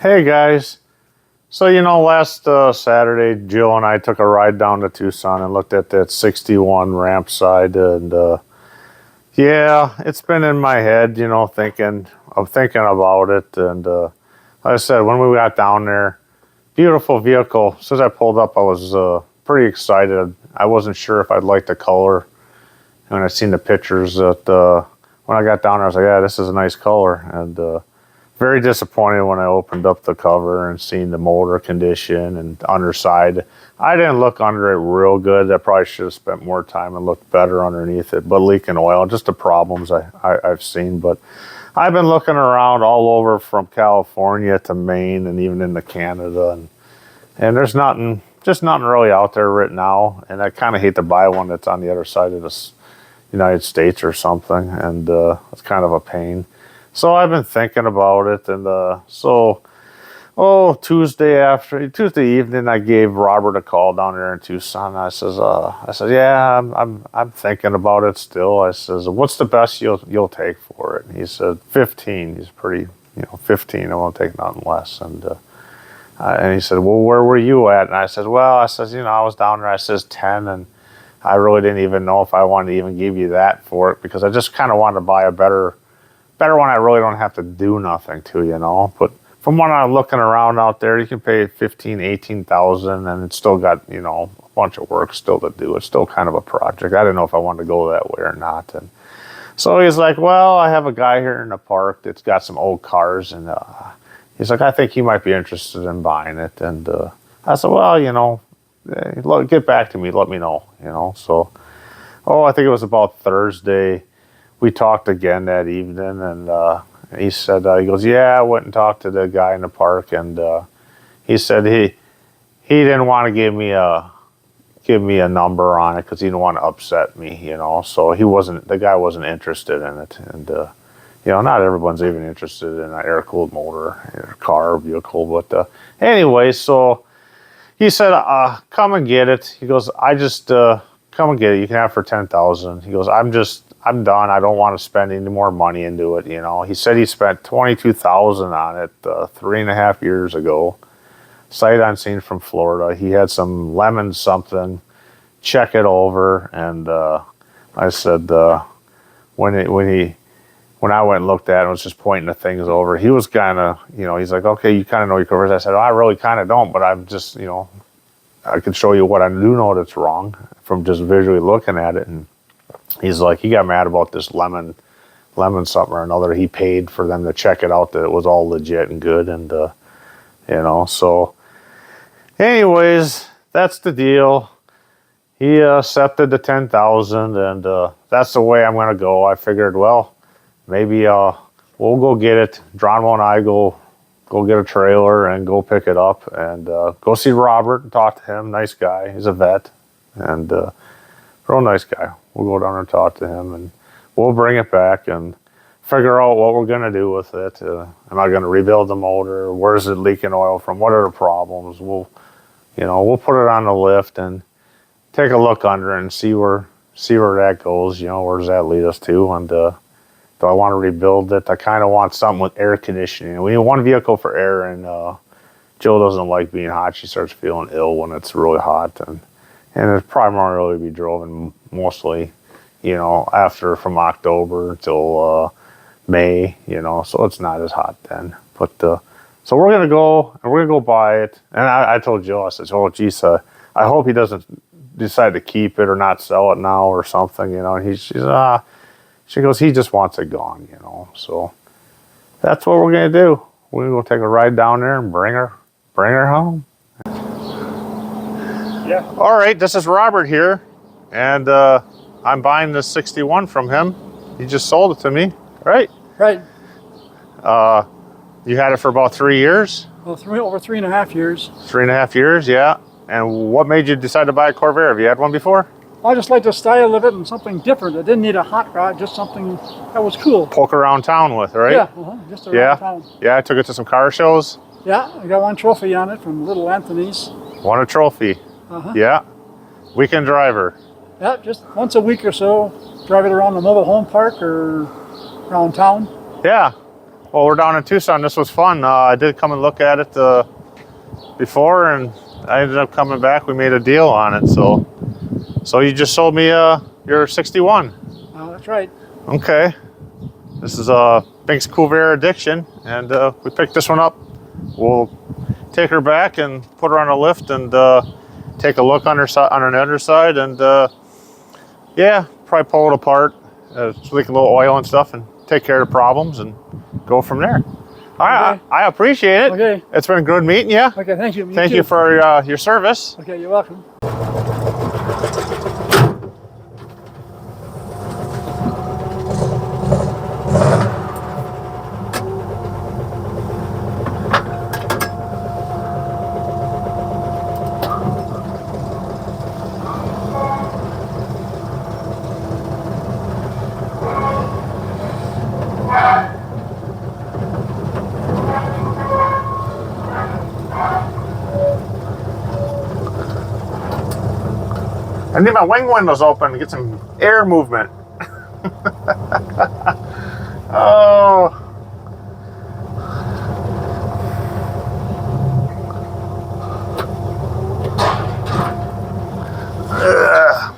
Hey guys. So, last Saturday, Jill and I took a ride down to Tucson and looked at that 61 Rampside. And yeah, it's been in my head, thinking about it. And like I said, when we got down there, beautiful vehicle. As soon as I pulled up, I was pretty excited. I wasn't sure if I'd like the color. And when I seen the pictures, when I got down there, I was like, yeah, this is a nice color. And very disappointed when I opened up the cover and seen the motor condition and underside. I didn't look under it real good. I probably should have spent more time and looked better underneath it. But leaking oil, just the problems I've seen. But I've been looking around all over from California to Maine and even into Canada. And there's just nothing really out there right now. And I kind of hate to buy one that's on the other side of the United States or something. And it's kind of a pain. So I've been thinking about it, and Tuesday evening, I gave Robert a call down there in Tucson. I said, yeah, I'm thinking about it still. I says, what's the best you'll take for it? And he said 15. He's pretty, 15. I won't take nothing less. And he said, well, where were you at? And I said, I was down there. I says 10, and I really didn't even know if I wanted to even give you that for it because I just kind of wanted to buy a better one. I really don't have to do nothing to, but from what I'm looking around out there, you can pay 15, 18,000 and it's still got, a bunch of work still to do. It's still kind of a project. I didn't know if I wanted to go that way or not. And so he's like, well, I have a guy here in the park that's got some old cars. And he's like, I think he might be interested in buying it. And I said, well, get back to me. Let me know, So, I think it was about Thursday. We talked again that evening, and he said, he goes, yeah, I went and talked to the guy in the park, and he said he didn't want to give me a number on it because he didn't want to upset me, So the guy wasn't interested in it, and not everyone's even interested in an air-cooled motor, car, vehicle, but anyway, so he said, come and get it. He goes, come and get it. You can have it for 10,000. He goes, I'm done. I don't want to spend any more money into it. He said he spent 22,000 on it 3.5 years ago. Sight unseen from Florida. He had some lemon something. Check it over. And I said when I went and looked at it, I was just pointing the things over. He was kind of, he's like, okay, you kind of know your covers. I said, I really kind of don't, but I'm just, I can show you what I do know that's wrong from just visually looking at it. And he's like, he got mad about this lemon something or another. He paid for them to check it out that it was all legit and good. And, so anyways, that's the deal. He accepted the 10,000 and that's the way I'm going to go. I figured, well, maybe we'll go get it. Dronmo and I go get a trailer and go pick it up and go see Robert and talk to him. Nice guy. He's a vet and real nice guy. We'll go down and talk to him and we'll bring it back and figure out what we're going to do with it. Am I going to rebuild the motor? Where's it leaking oil from? What are the problems? We'll put it on the lift and take a look under it and see where that goes. Where does that lead us to? And do I want to rebuild it? I kind of want something with air conditioning. We need one vehicle for air, and Jill doesn't like being hot. She starts feeling ill when it's really hot, and it's primarily be driven mostly, after from October until May, so it's not as hot then. But so we're gonna go buy it, and I told Jill, I said, oh geez, I hope he doesn't decide to keep it or not sell it now or something, And she goes, he just wants it gone, So that's what we're gonna do. We're gonna go take a ride down there and bring her home. Yeah. All right, this is Robert here, and I'm buying this 61 from him. He just sold it to me, right? Right. You had it for about 3 years? Well, over 3.5 years. 3.5 years, yeah. And what made you decide to buy a Corvair? Have you had one before? I just like the style of it and something different. I didn't need a hot rod, just something that was cool. Poke around town with, right? Yeah, just around town. Yeah, I took it to some car shows. Yeah, I got one trophy on it from Little Anthony's. Won a trophy. Yeah. Weekend driver. Yeah, just once a week or so, drive it around the mobile home park or around town. Yeah. Well, we're down in Tucson. This was fun. I did come and look at it before, and I ended up coming back. We made a deal on it. So you just sold me your 61. That's right. Okay. This is Bink's Corvair Addiction, and we picked this one up. We'll take her back and put her on a lift and take a look on her on the underside, and yeah, probably pull it apart, leak a little oil and stuff, and take care of the problems and go from there. All right, Okay. I appreciate it. Okay. It's been good meeting you. Okay, thank you. Thank you for your service. Okay, you're welcome. I need my wing windows open to get some air movement. Oh. Ugh.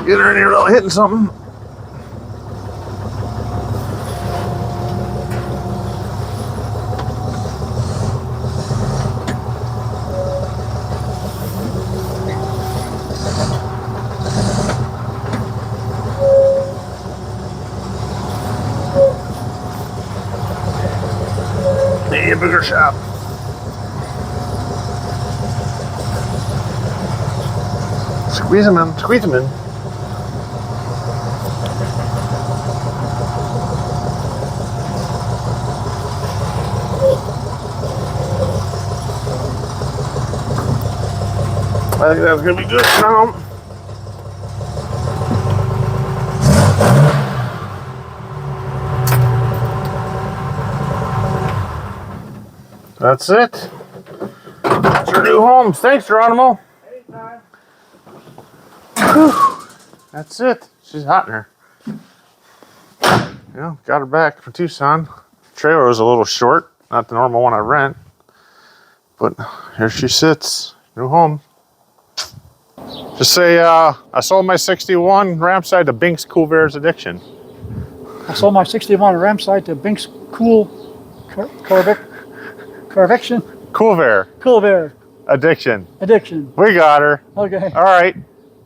Get her in here without hitting something. Need a bigger shop. Squeeze them in, squeeze them in. I think that's gonna be good now. That's it. That's your new home. Thanks, Geronimo. Anytime. Whew. That's it. She's hot in her. Yeah, got her back from Tucson. Trailer was a little short, not the normal one I rent. But here she sits. New home. Just say I sold my 61 Rampside to Bink's Corvair's Addiction. I sold my 61 Rampside to Bink's Corvair Addiction. Addiction. We got her. Okay. All right.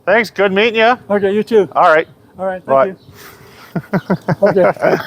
Thanks. Good meeting you. Okay, you too. All right. All right, Bye. thank you. Okay.